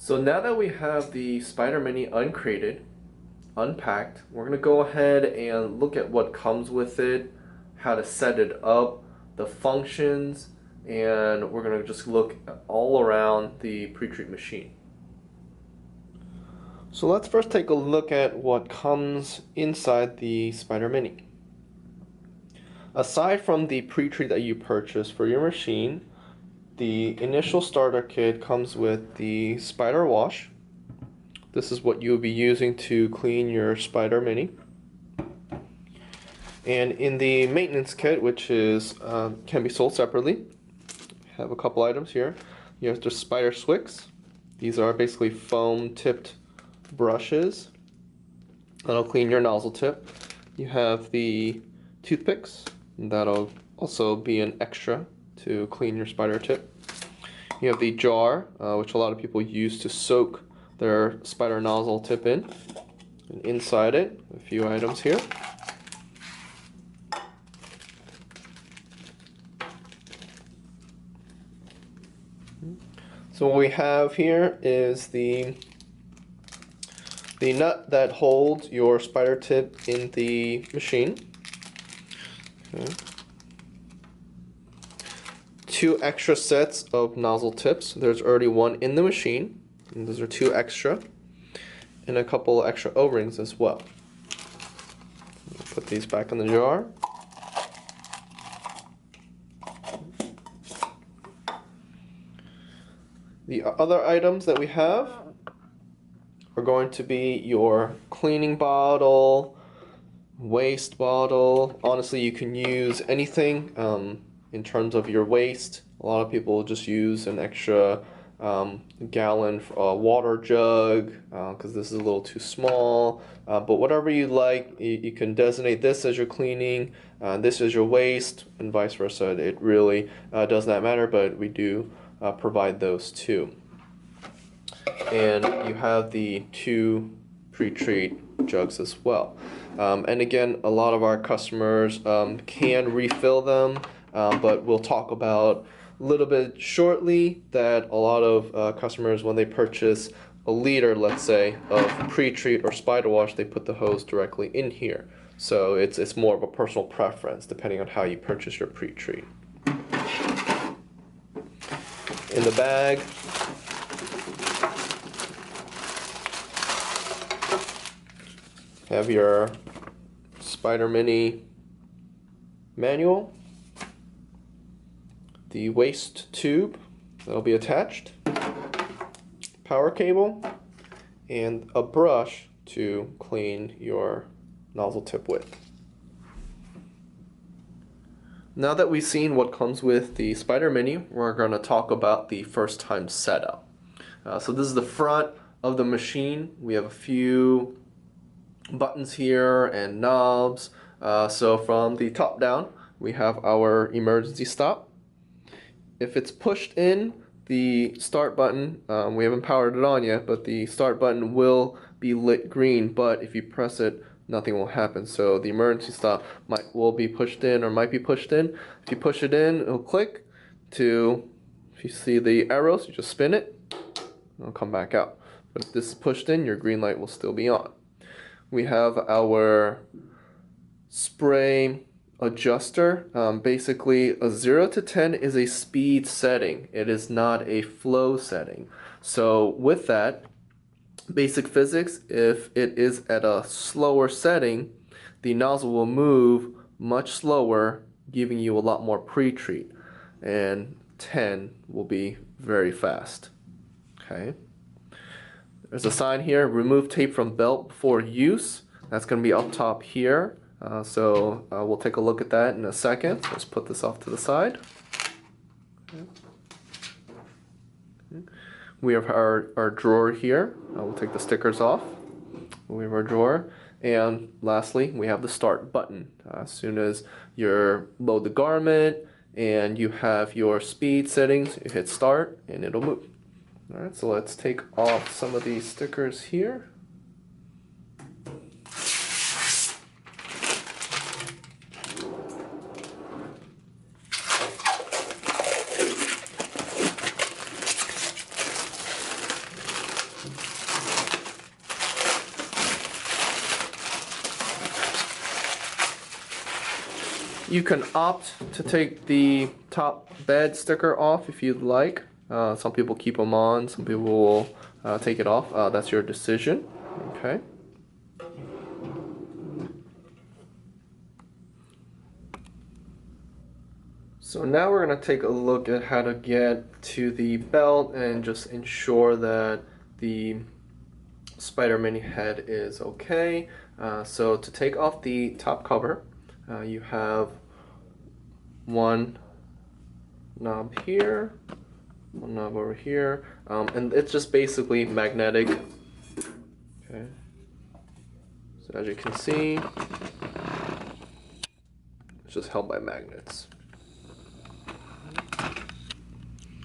So now that we have the SpiderMini uncrated, unpacked, we're going to go ahead and look at what comes with it, how to set it up, the functions, and we're going to just look all around the Pretreat machine. So let's first take a look at what comes inside the SpiderMini. Aside from the Pretreat that you purchased for your machine, the initial starter kit comes with the Spider Wash. This is what you'll be using to clean your SpiderMini. And in the maintenance kit, which is can be sold separately, I have a couple items here. You have the Spider Swicks. These are basically foam-tipped brushes that'll clean your nozzle tip. You have the toothpicks. That'll also be an extra to clean your spider tip. You have the jar, which a lot of people use to soak their spider nozzle tip in. And inside it, a few items here. So what we have here is the nut that holds your spider tip in the machine. Okay. 2 extra sets of nozzle tips. There's already one in the machine, and those are 2 extra, and a couple extra O-rings as well. Put these back in the jar. The other items that we have are going to be your cleaning bottle, waste bottle. Honestly, you can use anything in terms of your waste. A lot of people just use an extra gallon water jug because this is a little too small. But whatever you like, you can designate this as your cleaning, this is your waste, and vice versa. It really does not matter, but we do provide those too. And you have the 2 Pretreat jugs as well. And again, a lot of our customers can refill them, but we'll talk about a little bit shortly that a lot of customers, when they purchase a liter, let's say, of Pretreat or Spider Wash, they put the hose directly in here. So it's more of a personal preference depending on how you purchase your Pretreat. In the bag, have your SpiderMini manual, the waste tube that'll be attached, power cable, and a brush to clean your nozzle tip with. Now that we've seen what comes with the SpiderMini, we're going to talk about the first time setup. So this is the front of the machine. We have a few buttons here and knobs. So from the top down, we have our emergency stop. If it's pushed in, the start button, we haven't powered it on yet, but the start button will be lit green, but if you press it, nothing will happen. So the emergency stop will be pushed in or might be pushed in. If you push it in, it'll click to, if you see the arrows, you just spin it, it'll come back out. But if this is pushed in, your green light will still be on. We have our spray adjuster. Basically, a 0 to 10 is a speed setting. It is not a flow setting. So with that, basic physics, if it is at a slower setting, the nozzle will move much slower, giving you a lot more Pretreat. And 10 will be very fast. Okay. There's a sign here, remove tape from belt before use. That's going to be up top here. So we'll take a look at that in a second. Let's put this off to the side. Okay. We have our drawer here. We'll take the stickers off. We have our drawer. And lastly, we have the start button. As soon as you load the garment and you have your speed settings, you hit start and it'll move. Alright, so let's take off some of these stickers here. You can opt to take the top bed sticker off if you'd like. Some people keep them on, some people will take it off. That's your decision. Okay. So now we're going to take a look at how to get to the belt and just ensure that the SpiderMini head is okay. So to take off the top cover, you have one knob here, one knob over here, and it's just basically magnetic. Okay. So as you can see, it's just held by magnets.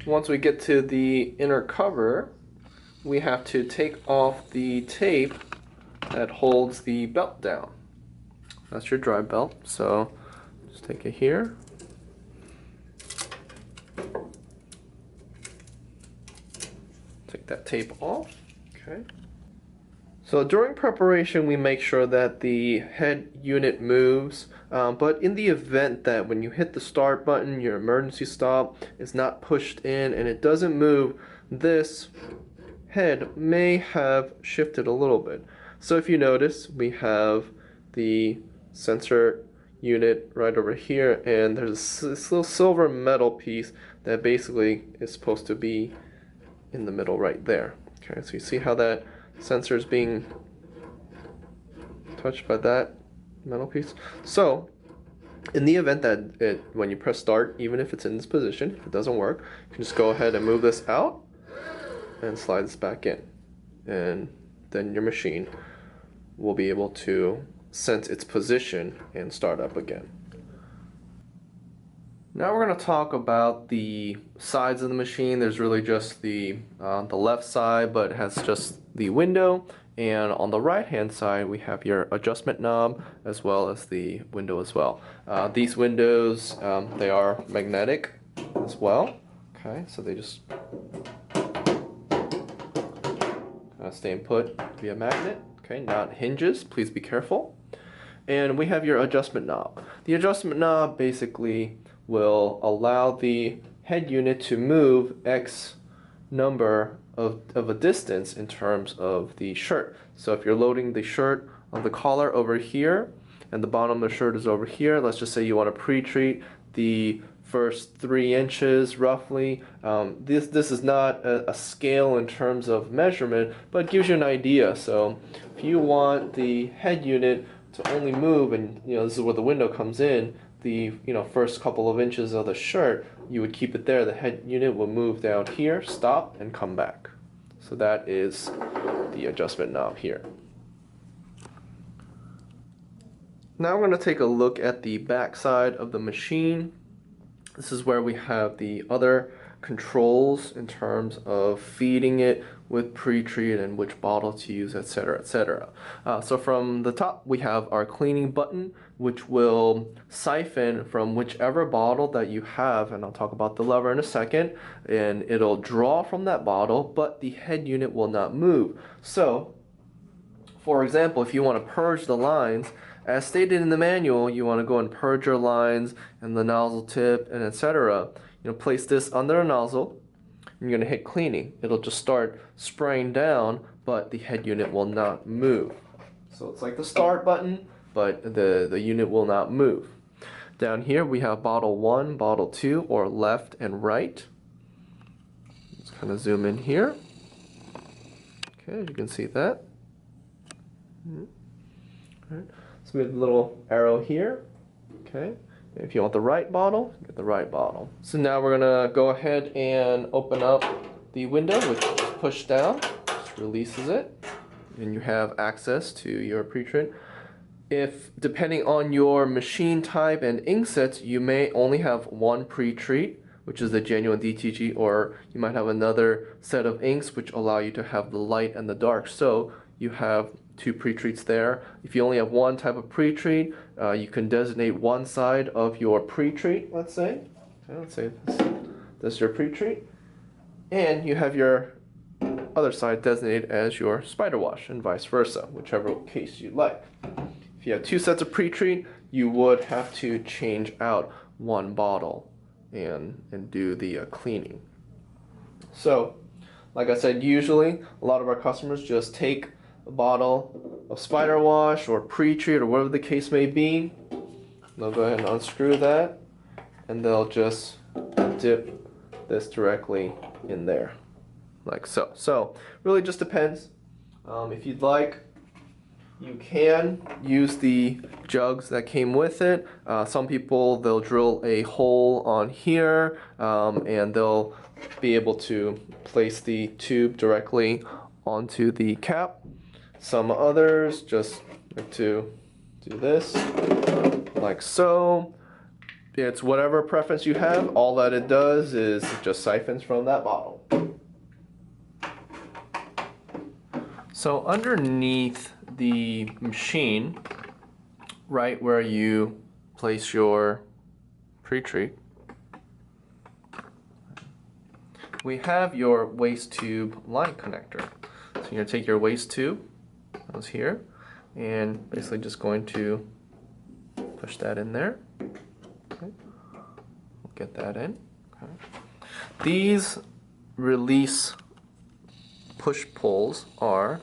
Once we get to the inner cover, we have to take off the tape that holds the belt down. That's your drive belt, so just take it here. Take that tape off. Okay. So during preparation, we make sure that the head unit moves, but in the event that when you hit the start button, your emergency stop is not pushed in and it doesn't move, this head may have shifted a little bit. So if you notice, we have the sensor unit right over here, and there's this little silver metal piece that basically is supposed to be in the middle right there. Okay, so you see how that sensor is being touched by that metal piece. So in the event that when you press start, even if it's in this position, if it doesn't work, you can just go ahead and move this out and slide this back in, and then your machine will be able to sense its position and start up again. Now we're going to talk about the sides of the machine. There's really just the left side, but it has just the window, and on the right hand side we have your adjustment knob as well as the window as well. These windows, they are magnetic as well. Okay, so they just stay put via magnet. Okay, not hinges, please be careful. And we have your adjustment knob. The adjustment knob basically will allow the head unit to move X number of a distance in terms of the shirt. So if you're loading the shirt on the collar over here and the bottom of the shirt is over here, let's just say you want to pre-treat the first 3 inches roughly. This is not a scale in terms of measurement, but it gives you an idea. So if you want the head unit to only move, and this is where the window comes in, the first couple of inches of the shirt, you would keep it there. The head unit will move down here, stop, and come back. So that is the adjustment knob here. Now we're going to take a look at the back side of the machine. This is where we have the other controls in terms of feeding it with Pretreat and which bottle to use, etc., etc. So from the top we have our cleaning button, which will siphon from whichever bottle that you have, and I'll talk about the lever in a second, and it'll draw from that bottle, but the head unit will not move. So for example, if you want to purge the lines, as stated in the manual, you want to go and purge your lines and the nozzle tip and etc. Place this under a nozzle, and you're going to hit cleaning. It'll just start spraying down, but the head unit will not move. So it's like the start button, but the unit will not move. Down here we have bottle 1, bottle 2, or left and right. Let's kind of zoom in here. Okay, you can see that. All right. So we have a little arrow here. Okay. If you want the right bottle, get the right bottle. So now we're gonna go ahead and open up the window, which is pushed down, just releases it, and you have access to your Pretreat. If, depending on your machine type and ink sets, you may only have one Pretreat, which is the genuine DTG, or you might have another set of inks which allow you to have the light and the dark. So you have 2 Pretreats there. If you only have one type of Pretreat, you can designate one side of your Pretreat, let's say. Okay, let's say this is your Pretreat. And you have your other side designated as your spider wash, and vice versa, whichever case you like. If you have 2 sets of Pretreat, you would have to change out one bottle and do the cleaning. So, like I said, usually a lot of our customers just take a bottle of spider wash or Pretreat or whatever the case may be. They'll go ahead and unscrew that, and they'll just dip this directly in there, like so. So, really just depends. If you'd like, you can use the jugs that came with it. Some people, they'll drill a hole on here, and they'll be able to place the tube directly onto the cap. Some others just like to do this, like so. It's whatever preference you have. All that it does is it just siphons from that bottle. So underneath the machine, right where you place your Pretreat, we have your waste tube line connector. So you're going to take your waste tube, that was here, and basically just going to push that in there. Okay. We'll get that in. Okay. These release push pulls are,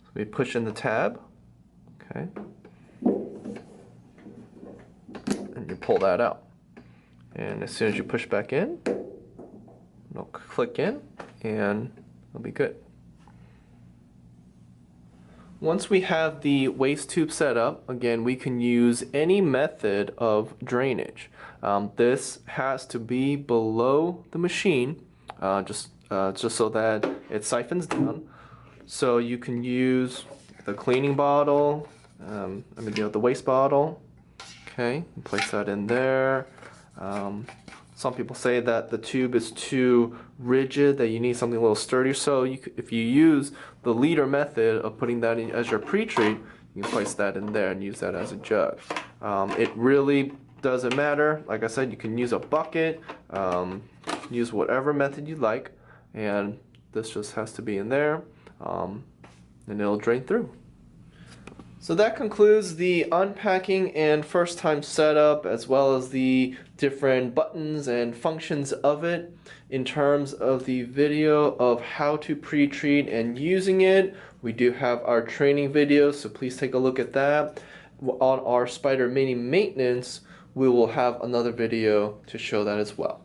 so we push in the tab, okay, and you pull that out. And as soon as you push back in, it'll click in and it'll be good. Once we have the waste tube set up, again, we can use any method of drainage. This has to be below the machine, just so that it siphons down. So you can use the cleaning bottle, the waste bottle. Okay, place that in there. Some people say that the tube is too rigid, that you need something a little sturdier. So if you use the liter method of putting that in as your Pretreat, you can place that in there and use that as a jug. It really doesn't matter. Like I said, you can use a bucket, use whatever method you like, and this just has to be in there, and it'll drain through. So that concludes the unpacking and first time setup, as well as the different buttons and functions of it. In terms of the video of how to pre-treat and using it, we do have our training video, so please take a look at that. On our SpiderMini maintenance, we will have another video to show that as well.